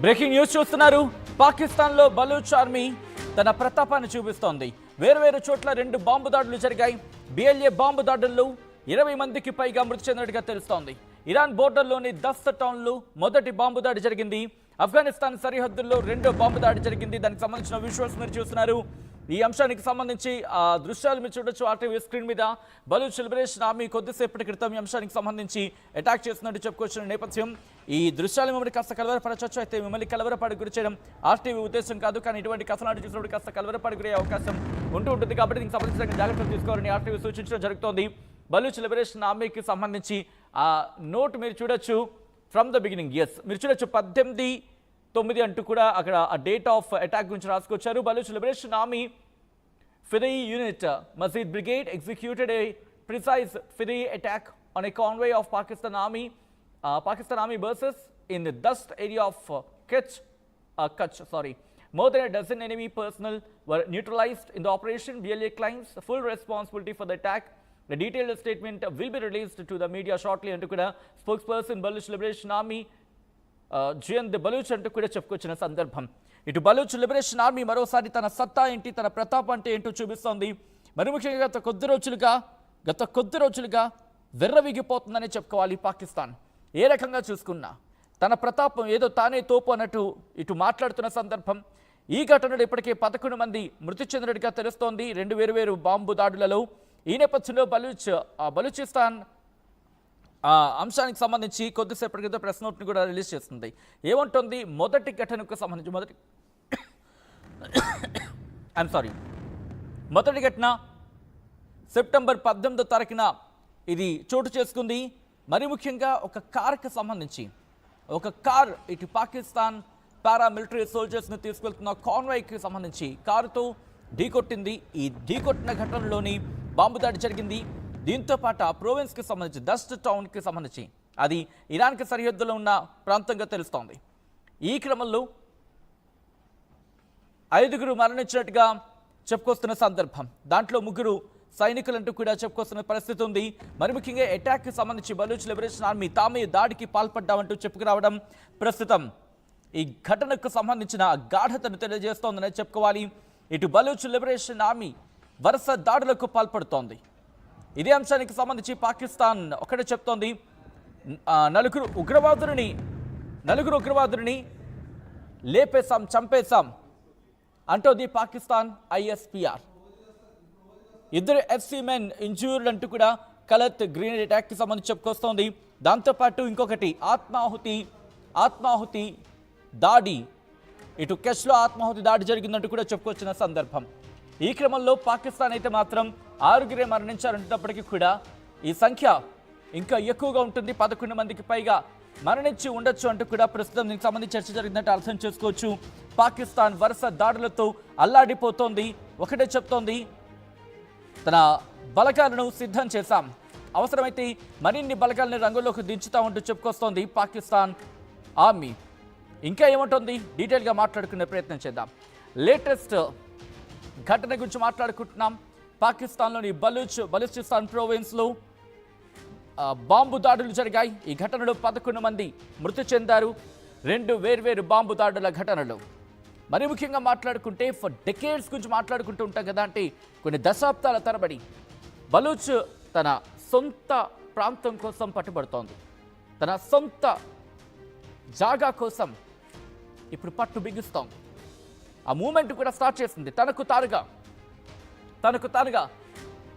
Breaking news చూస్తున్నారు. పాకిస్తాన్లో Baloch army తన ప్రతాపాన్ని చూపిస్తోంది. వేర్వేరు చోట్ల 2 బాంబు దాడులు జరిగాయి. బిఎల్ఏ బాంబు దాడుల్లో 20 మందికి పైగా మృతి చెందినట్టుగా తెలుస్తోంది. ఇరాన్ బోర్డర్లోని దస్త్ టౌన్లో మొదటి బాంబు దాడి జరిగింది. ఆఫ్ఘనిస్తాన్ సరిహద్దుల్లో 2వ బాంబు దాడి జరిగింది. దానికి సంబంధించిన విజువల్స్ మీరు చూస్తున్నారు. ఈ అంశానికి సంబంధించి దృశ్యాలు మీరు చూడొచ్చు ఆర్టీవీ స్క్రీన్ మీద. బలూచ్ లిబరేషన్ ఆర్మీ కొద్దిసేపటి క్రితం ఈ అంశానికి సంబంధించి అటాక్ చేస్తున్నట్టు చెప్పుకొచ్చిన నేపథ్యం ఈ దృశ్యాలు మిమ్మల్ని కాస్త కలవరపరచవచ్చు. అయితే మిమ్మల్ని కలవరపాటు గురి చేయడం ఆర్టీవీ ఉద్దేశం కాదు, కానీ ఇటువంటి కథనాలు చూసినప్పుడు కాస్త కలవరపాటు గురయ్యే అవకాశం ఉంటుంది. కాబట్టి దీనికి సంబంధించిన జాగ్రత్తలు తీసుకోవాలని ఆర్టీవీ సూచించడం జరుగుతోంది. బలూచ్ లిబరేషన్ ఆర్మీకి సంబంధించి ఆ నోట్ మీరు చూడొచ్చు. ఫ్రమ్ ద బిగినింగ్, ఎస్ మీరు చూడొచ్చు 18/9 అంటూ కూడా అక్కడ ఆ డేట్ ఆఫ్ అటాక్ గురించి రాసుకొచ్చారు. Baloch Liberation Army Fidai unit Mazid Brigade executed a precise Fidai attack on a convoy of Pakistan Army buses in the Dust area of Kutch. More than a dozen enemy personnel were neutralized in the operation. BLA claims full responsibility for the attack. The detailed statement will be released to the media shortly. And spokesperson Baloch Liberation Army జియన్ ది బలూచ్ అంటూ కూడా చెప్పుకొచ్చిన సందర్భం. ఇటు Baloch Liberation army మరోసారి తన సత్తా ఏంటి, తన ప్రతాపం అంటే ఏంటో చూపిస్తోంది. మరి ముఖ్యంగా గత కొద్ది రోజులుగా వెర్రవిగిపోతుందనే చెప్పుకోవాలి పాకిస్తాన్. ఏ రకంగా చూసుకున్నా తన ప్రతాపం ఏదో తానే తోపు అన్నట్టు ఇటు మాట్లాడుతున్న సందర్భం. ఈ ఘటనలో ఇప్పటికే 11 మంది మృతి చెందినట్టుగా తెలుస్తోంది 2 వేర్వేరు బాంబు దాడులలో. ఈ నేపథ్యంలో బలూచిస్తాన్ అంశానికి సంబంధించి కొద్దిసేపటి క్రితం ప్రెస్ నోట్ని కూడా రిలీజ్ చేస్తుంది. ఏమంటుంది మొదటి ఘటనకు సంబంధించి మొదటి ఘటన సెప్టెంబర్ 18వ తారీఖున ఇది చోటు చేసుకుంది. మరి ముఖ్యంగా ఒక కార్కి సంబంధించి ఒక కార్ ఇటు పాకిస్తాన్ పారామిలిటరీ సోల్జర్స్ని తీసుకెళ్తున్న కాన్వాయ్కి సంబంధించి కారుతో ఢీకొట్టింది. ఈ ఢీకొట్టిన ఘటనలోని బాంబు దాడి జరిగింది. దీంతో పాటు ఆ ప్రోవిన్స్కి సంబంధించి దస్ట్ టౌన్కి సంబంధించి అది ఇరాన్కి సరిహద్దులో ఉన్న ప్రాంతంగా తెలుస్తోంది. ఈ క్రమంలో 5గురు మరణించినట్టుగా చెప్పుకొస్తున్న సందర్భం. దాంట్లో 3 సైనికులంటూ కూడా చెప్పుకొస్తున్న పరిస్థితి ఉంది. మరి ముఖ్యంగా అటాక్కి సంబంధించి బలూచ్ లిబరేషన్ ఆర్మీ తామే దాడికి పాల్పడ్డామంటూ చెప్పుకురావడం ప్రస్తుతం ఈ ఘటనకు సంబంధించిన గాఢతను తెలియజేస్తోందనే చెప్పుకోవాలి. ఇటు బలూచ్ లిబరేషన్ ఆర్మీ వరుస దాడులకు పాల్పడుతోంది. ఇదే అంశానికి సంబంధించి పాకిస్తాన్ ఒకటే చెప్తోంది, నలుగురు ఉగ్రవాదులని లేపేశాం, చంపేశాం అంటోంది Pakistan ISPR. 2 FC men injured అంటూ కూడా కలత్ గ్రీనేడ్ అటాక్కి సంబంధించి చెప్పుకొస్తోంది. దాంతోపాటు ఇంకొకటి ఆత్మాహుతి దాడి, ఇటు కెష్లో ఆత్మాహుతి దాడి జరిగిందంటూ కూడా చెప్పుకొచ్చిన సందర్భం. ఈ క్రమంలో పాకిస్తాన్ అయితే మాత్రం 6గురే మరణించారంటున్నప్పటికీ కూడా ఈ సంఖ్య ఇంకా ఎక్కువగా ఉంటుంది. 11 మందికి పైగా మరణించి ఉండొచ్చు అంటూ కూడా ప్రస్తుతం దీనికి సంబంధించి చర్చ జరిగిందంటే అర్థం చేసుకోవచ్చు. పాకిస్తాన్ వరుస దాడులతో అల్లాడిపోతోంది. ఒకటే చెప్తోంది, తన బలగాలను సిద్ధం చేశాం, అవసరమైతే మరిన్ని బలగాలని రంగంలోకి దించుతామంటూ చెప్పుకొస్తోంది పాకిస్తాన్ ఆర్మీ. ఇంకా ఏముంటుంది డీటెయిల్గా మాట్లాడుకునే ప్రయత్నం చేద్దాం. లేటెస్ట్ ఘటన గురించి మాట్లాడుకుంటున్నాం. పాకిస్తాన్లోని బలూచిస్తాన్ ప్రోవిన్స్లో బాంబు దాడులు జరిగాయి. ఈ ఘటనలో 11 మంది మృతి చెందారు 2 వేర్వేరు బాంబు దాడుల ఘటనలో. మరి ముఖ్యంగా మాట్లాడుకుంటే ఫర్ డెకేడ్స్ గురించి మాట్లాడుకుంటూ ఉంటాం కదా, అంటే కొన్ని దశాబ్దాల తరబడి బలూచ్ తన సొంత ప్రాంతం కోసం పట్టుబడుతోంది. తన సొంత జాగా కోసం ఇప్పుడు పట్టు బిగిస్తోంది. ఆ మూమెంట్ కూడా స్టార్ట్ చేసింది తనకు తానుగా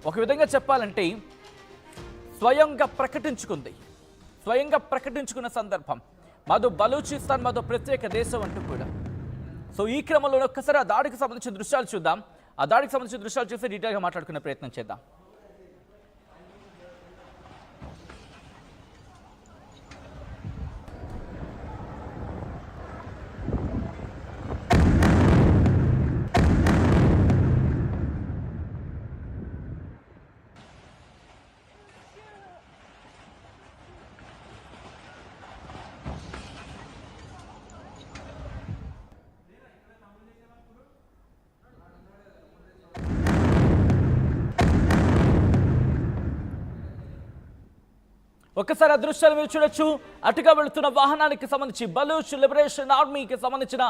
ఒక విధంగా చెప్పాలంటే స్వయంగా ప్రకటించుకున్న సందర్భం. మాదో బలూచిస్తాన్, మాదో ప్రత్యేక దేశం అంటూ కూడా. సో ఈ క్రమంలో ఒక్కసారి ఆ దాడికి సంబంధించిన దృశ్యాలు చూద్దాం. ఆ దాడికి సంబంధించిన దృశ్యాలు చూసి డీటెయిల్గా మాట్లాడుకునే ప్రయత్నం చేద్దాం. ఒక్కసారి ఆ దృశ్యాలు మీరు చూడొచ్చు. అటుగా వెళుతున్న వాహనానికి సంబంధించి బలూచ్ లిబరేషన్ ఆర్మీకి సంబంధించిన